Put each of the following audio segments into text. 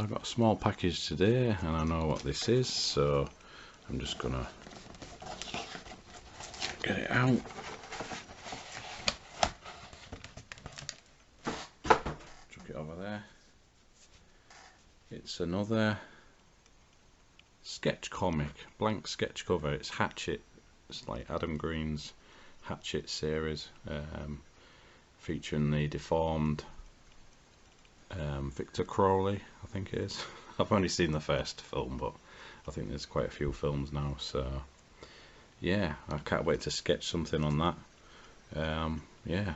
I got a small package today and I know what this is, so I'm just gonna get it out. Chuck it over there. It's another sketch comic, blank sketch cover. It's Hatchet. It's like Adam Green's Hatchet series, featuring the deformed Victor Crowley, I think it is. I've only seen the first film, but I think there's quite a few films now, so yeah, I can't wait to sketch something on that. Yeah,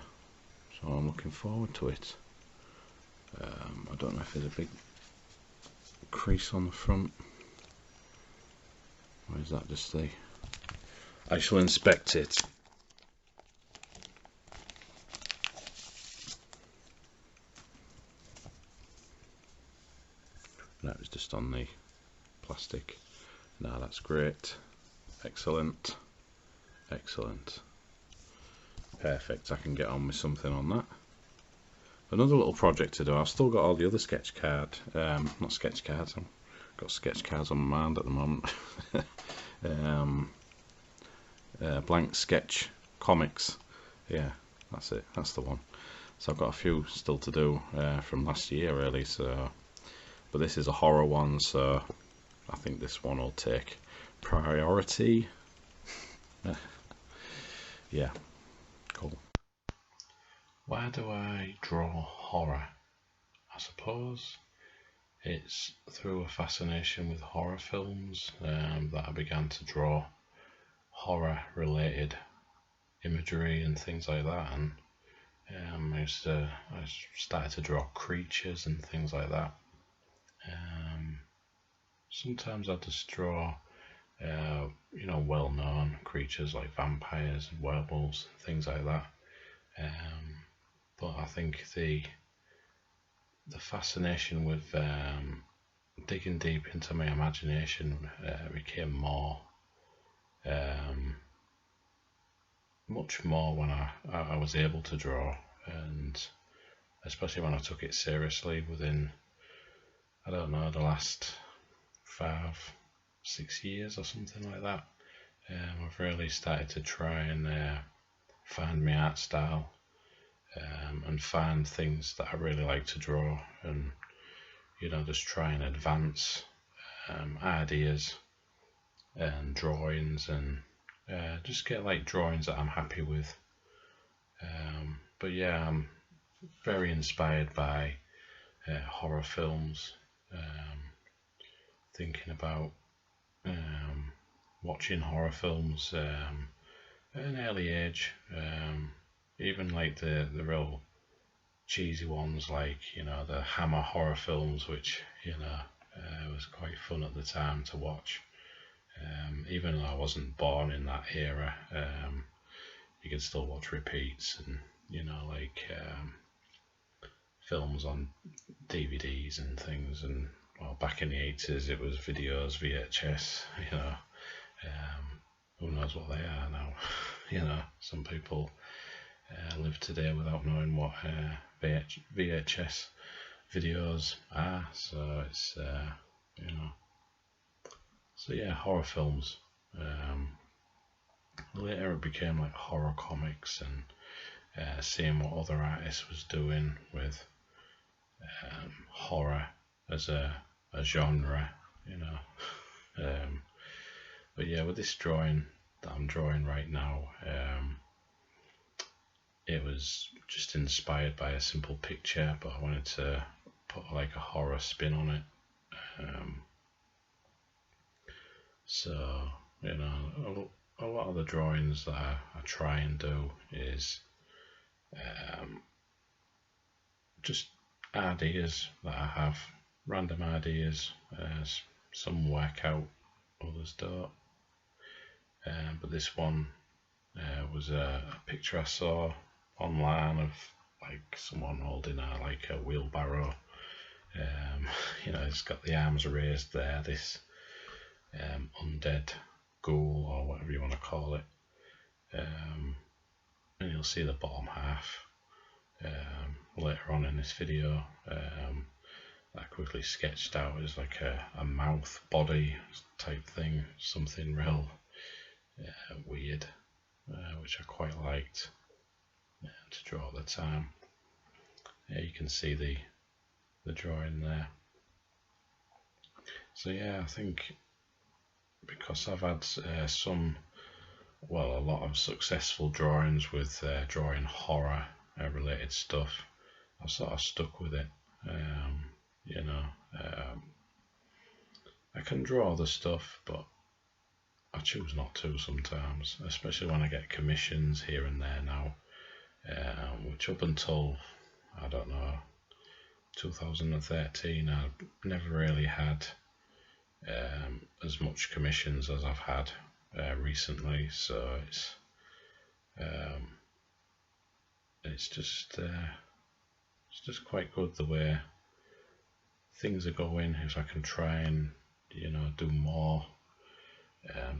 so I'm looking forward to it. I don't know if there's a big crease on the front, or is that just the... I shall inspect it. That was just on the plastic. No, that's great. Excellent. Excellent. Perfect. I can get on with something on that. Another little project to do. I've still got all the other sketch card. Not sketch cards. I've got sketch cards on my mind at the moment. Blank sketch comics. Yeah, that's it. That's the one. So I've got a few still to do from last year, really. So, but this is a horror one, so I think this one will take priority. Yeah, cool. Why do I draw horror? I suppose it's through a fascination with horror films that I began to draw horror related imagery and things like that, and I started to draw creatures and things like that. Sometimes I just draw well-known creatures like vampires and werewolves, things like that. But I think the fascination with digging deep into my imagination became much more when I was able to draw, and especially when I took it seriously within, I don't know, the last 5-6 years or something like that. I've really started to try and find my art style and find things that I really like to draw, and just try and advance ideas and drawings, and just get like drawings that I'm happy with. But yeah, I'm very inspired by horror films, thinking about watching horror films at an early age, even like the real cheesy ones, like the Hammer horror films, which was quite fun at the time to watch. Even though I wasn't born in that era, you could still watch repeats, and films on DVDs and things. And well, back in the 80s it was videos, VHS. Who knows what they are now? Some people live today without knowing what VHS videos are. So it's so yeah, horror films. Later it became like horror comics, and seeing what other artists was doing with horror as a genre, but yeah, with this drawing that I'm drawing right now, it was just inspired by a simple picture, but I wanted to put like a horror spin on it. So a lot of the drawings that I try and do is just ideas that I have, random ideas. Some work out, others don't. But this one was a picture I saw online of like someone holding a wheelbarrow. It's got the arms raised there, this undead ghoul, or whatever you want to call it. And you'll see the bottom half later on in this video. I quickly sketched out as like a mouth body type thing, something real weird, which I quite liked to draw at the time. Yeah, you can see the drawing there. So yeah, I think because I've had a lot of successful drawings with drawing horror related stuff, I've sort of stuck with it. You know, I can draw the stuff, but I choose not to sometimes, especially when I get commissions here and there now, which up until, I don't know, 2013, I never really had as much commissions as I've had recently. So it's just quite good the way things are going. If I can try and do more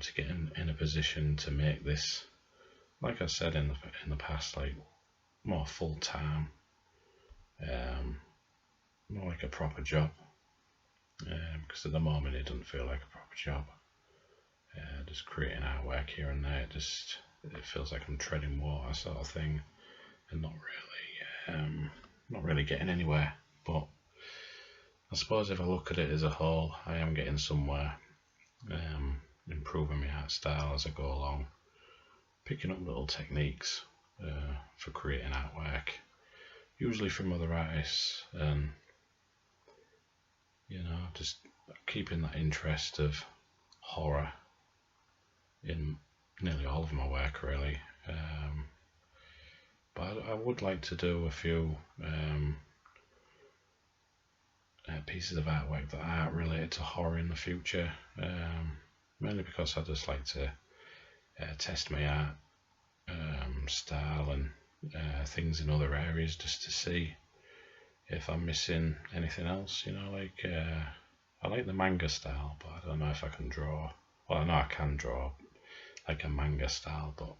to get in a position to make this, like I said in the past, like more full time, more like a proper job. Because at the moment it doesn't feel like a proper job. Just creating artwork here and there, it feels like I'm treading water sort of thing, and not really getting anywhere. But I suppose if I look at it as a whole, I am getting somewhere, improving my art style as I go along, picking up little techniques for creating artwork, usually from other artists, and just keeping that interest of horror in nearly all of my work, really. But I would like to do a few pieces of artwork that aren't related to horror in the future, mainly because I just like to test my art style and things in other areas, just to see if I'm missing anything else. I like the manga style, but I don't know if I can draw. Well, I know I can draw like a manga style, but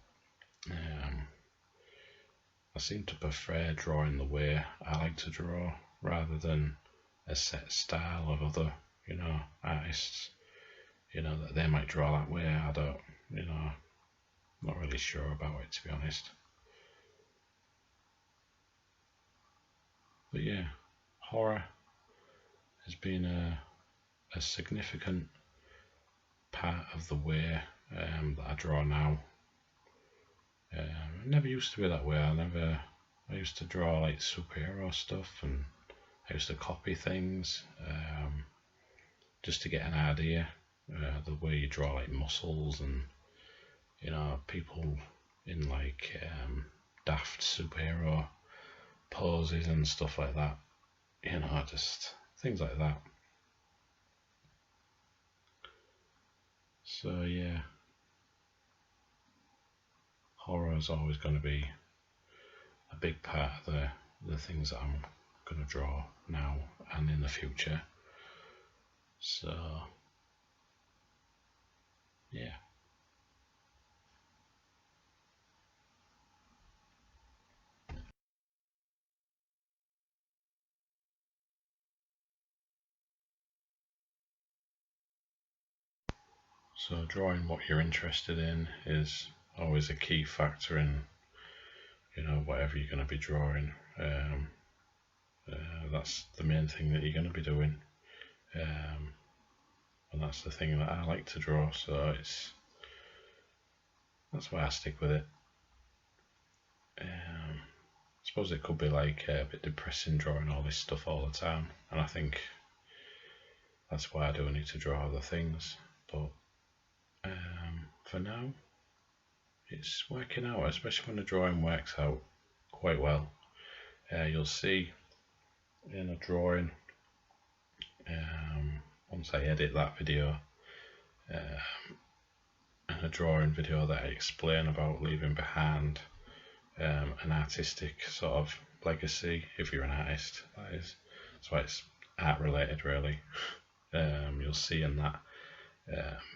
I seem to prefer drawing the way I like to draw rather than a set style of other, artists, that they might draw that way. I don't, not really sure about it, to be honest. But yeah, horror has been a significant part of the way that I draw now. It never used to be that way. I used to draw like superhero stuff, and I used to copy things just to get an idea. The way you draw like muscles and people in like daft superhero poses and stuff like that. Just things like that. So yeah, horror is always going to be a big part of the things that I'm going to draw now and in the future. So yeah. So drawing what you're interested in is always a key factor in whatever you're going to be drawing. That's the main thing that you're going to be doing, and that's the thing that I like to draw. So that's why I stick with it. I suppose it could be like a bit depressing drawing all this stuff all the time, and I think that's why I do need to draw other things. But for now, it's working out, especially when the drawing works out quite well. You'll see in a drawing, once I edit that video, in a drawing video that I explain about leaving behind an artistic sort of legacy, if you're an artist, that is. That's why it's art related, really. You'll see in that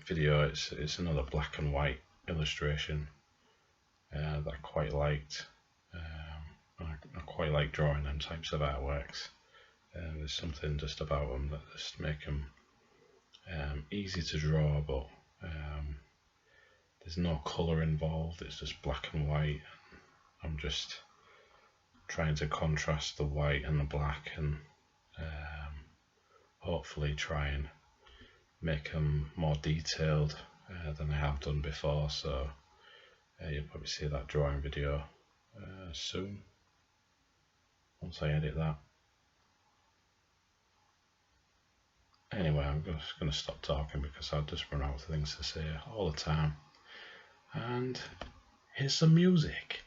video, it's another black and white illustration that I quite liked. I quite like drawing them types of artworks, There's something just about them that just make them easy to draw, but there's no colour involved, it's just black and white. I'm just trying to contrast the white and the black, and hopefully try and make them more detailed than I have done before. So you'll probably see that drawing video soon, once I edit that. Anyway, I'm just going to stop talking because I'll just run out of things to say all the time. And here's some music.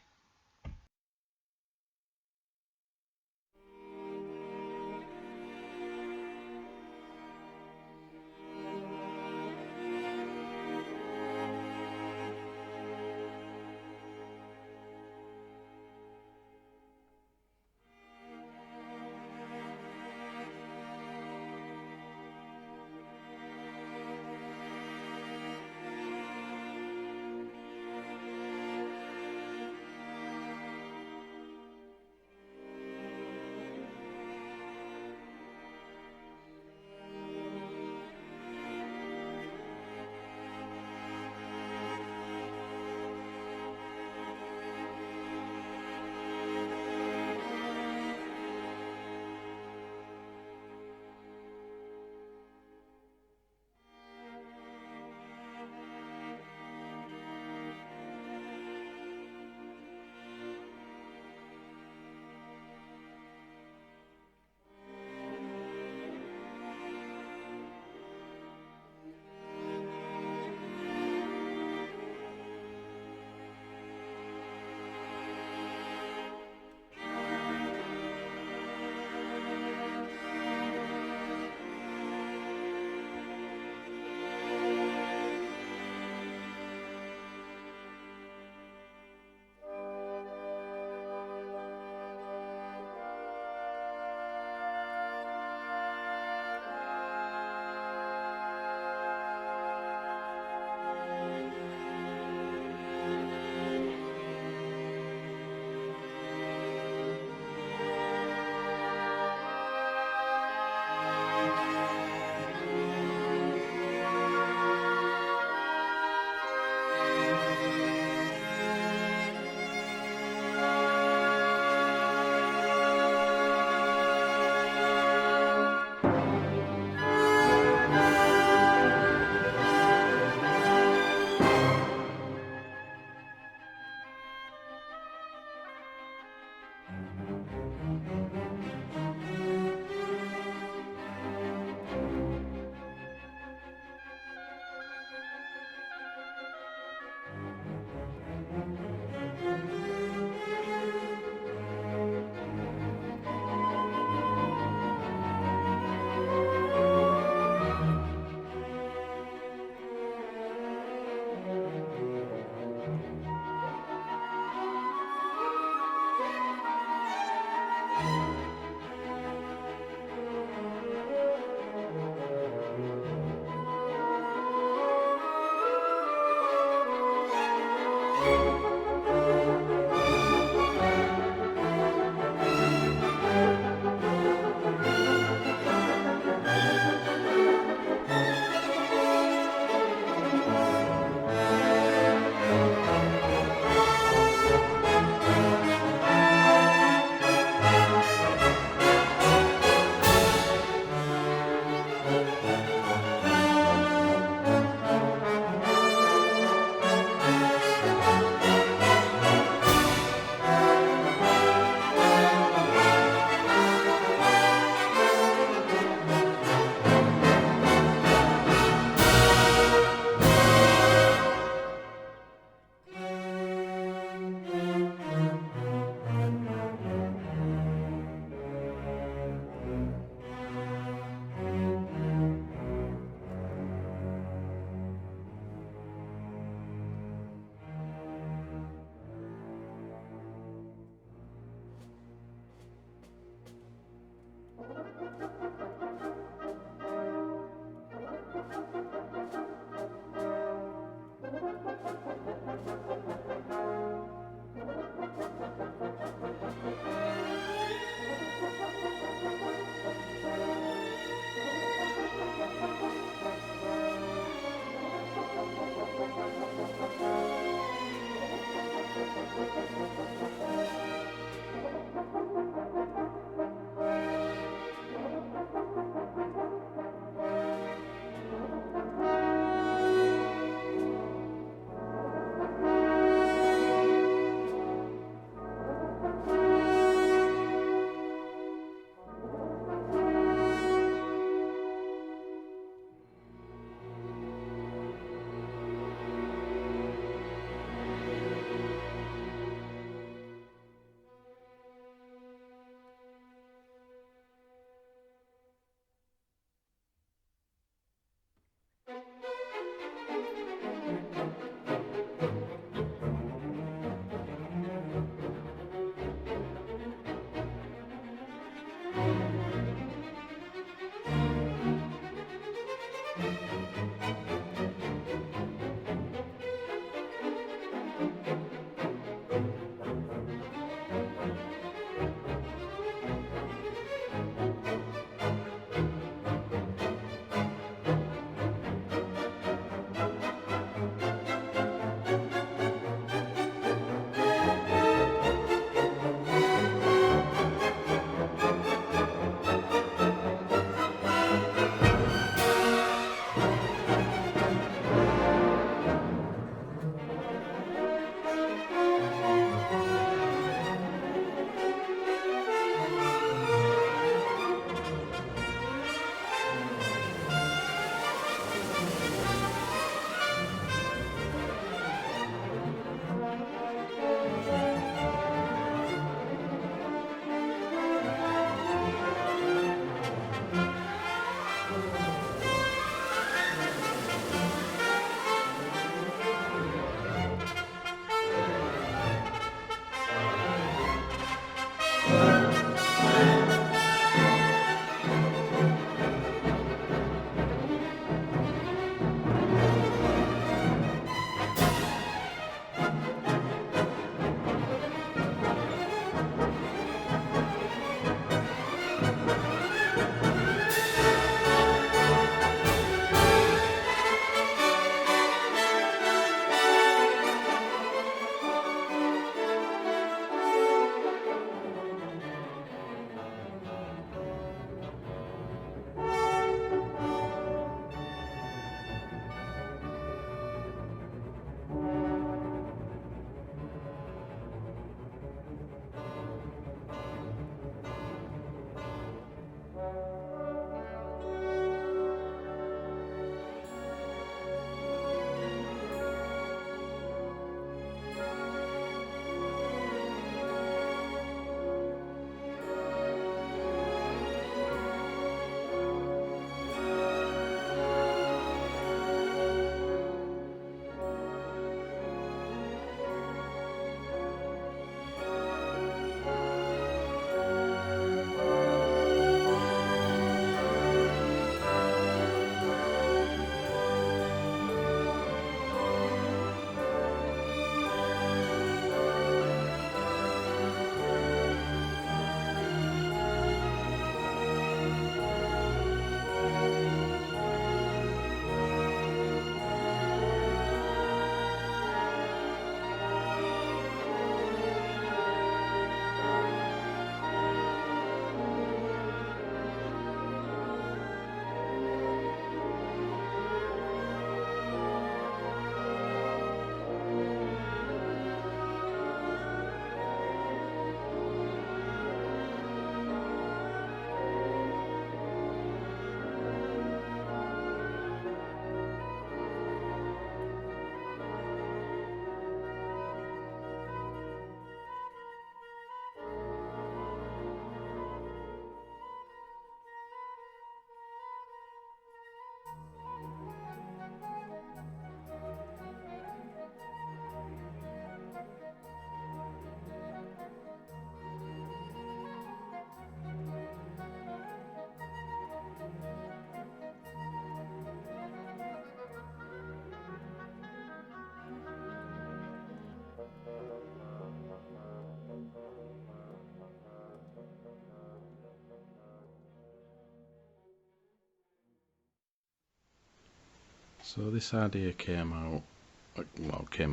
So this idea came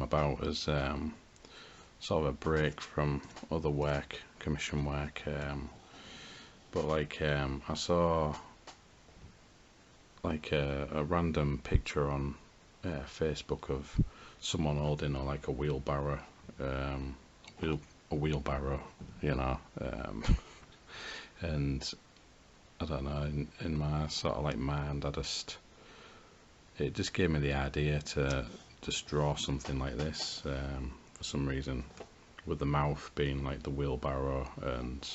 about as sort of a break from other work, commission work, but like I saw like a random picture on Facebook of someone holding like a wheelbarrow, a wheelbarrow, you know, and I don't know, in my sort of like mind, it just gave me the idea to just draw something like this, for some reason, with the mouth being like the wheelbarrow and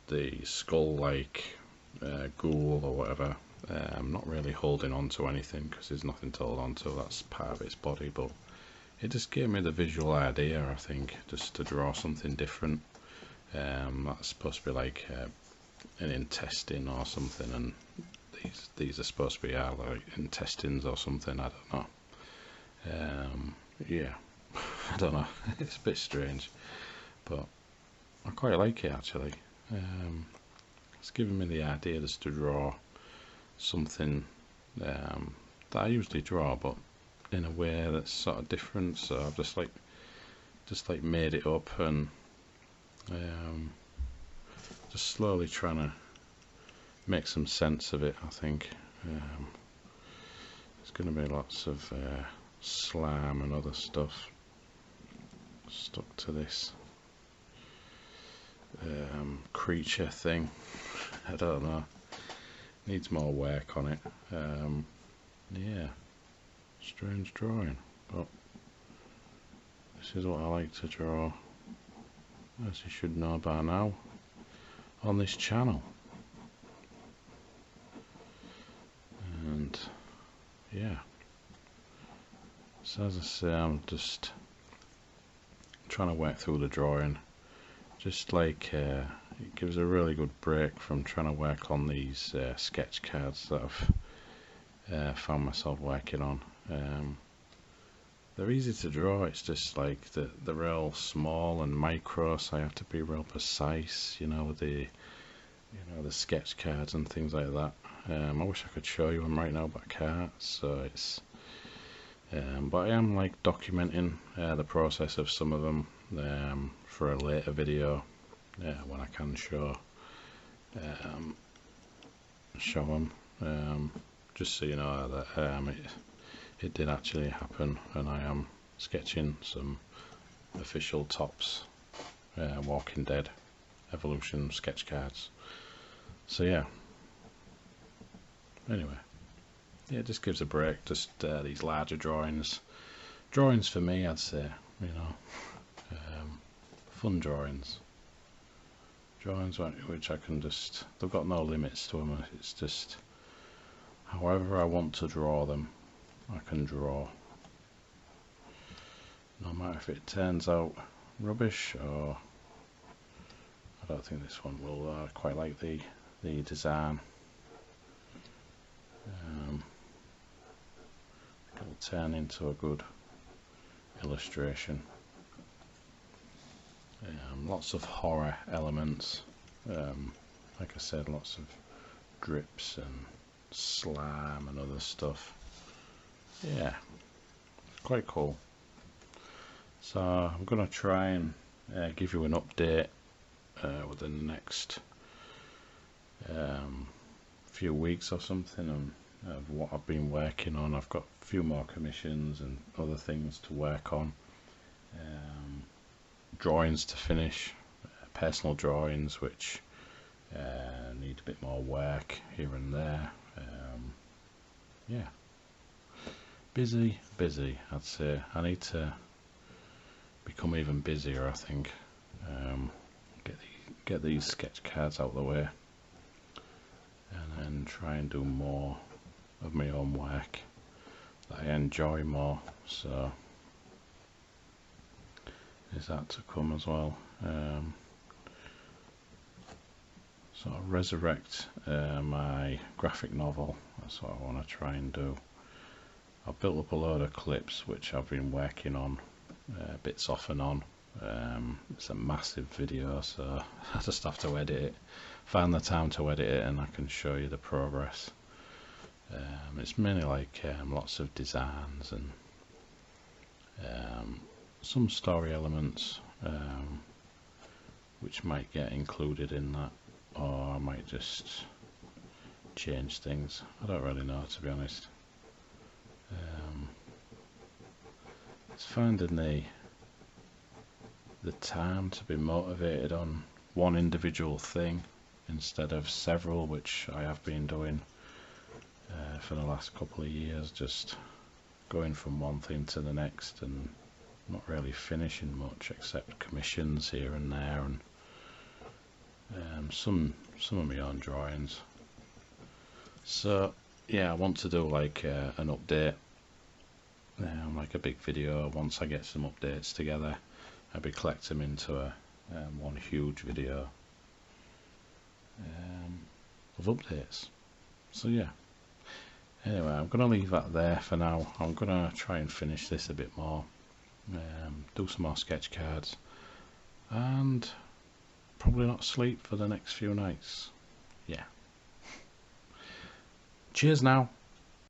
the skull like ghoul or whatever. I'm not really holding on to anything because there's nothing to hold on to, that's part of its body, but it just gave me the visual idea, I think, just to draw something different. That's supposed to be like an intestine or something, and these are supposed to be like intestines or something, I don't know. Yeah, I don't know, it's a bit strange, but I quite like it actually. It's given me the idea just to draw something that I usually draw, but in a way that's sort of different. So I've just like made it up, and just slowly trying to make some sense of it, I think. There's going to be lots of slime and other stuff stuck to this creature thing. I don't know, needs more work on it. Yeah, strange drawing, but this is what I like to draw, as you should know by now, on this channel. And yeah, so as I say, I'm just trying to work through the drawing, just like it gives a really good break from trying to work on these sketch cards that I've found myself working on. They're easy to draw, it's just like they're real small and micro, so I have to be real precise, you know, with the sketch cards and things like that. I wish I could show you them right now, but I can't. So it's but I am like documenting the process of some of them for a later video, when I can show them, just so you know that it did actually happen, and I am sketching some official Topps Walking Dead Evolution sketch cards. So yeah, anyway, yeah, it just gives a break, just these larger drawings for me, I'd say, you know, fun drawings which I can just, they've got no limits to them, it's just however I want to draw them, I can draw, no matter if it turns out rubbish or, I don't think this one will. I quite like the design. It'll turn into a good illustration. Lots of horror elements, like I said, lots of drips and slime and other stuff. Yeah, quite cool. So I'm gonna try and give you an update within the next few weeks or something of what I've been working on. I've got a few more commissions and other things to work on, drawings to finish, personal drawings which need a bit more work here and there. Yeah, busy, I'd say. I need to become even busier, I think. Get these sketch cards out of the way, and then try and do more of my own work that I enjoy more. So is that to come as well. Sort of resurrect my graphic novel. That's what I want to try and do. I've built up a load of clips which I've been working on, bits off and on. It's a massive video, so I just have to edit it, find the time to edit it, and I can show you the progress. It's mainly like lots of designs and some story elements, which might get included in that, or I might just change things. I don't really know, to be honest. It's finding the time to be motivated on one individual thing instead of several, which I have been doing for the last couple of years, just going from one thing to the next and not really finishing much except commissions here and there, and some of my own drawings. So yeah, I want to do like an update, like a big video. Once I get some updates together, I'll be collecting them into one huge video of updates. So yeah, anyway, I'm going to leave that there for now. I'm going to try and finish this a bit more, do some more sketch cards, and probably not sleep for the next few nights. Yeah. Cheers now.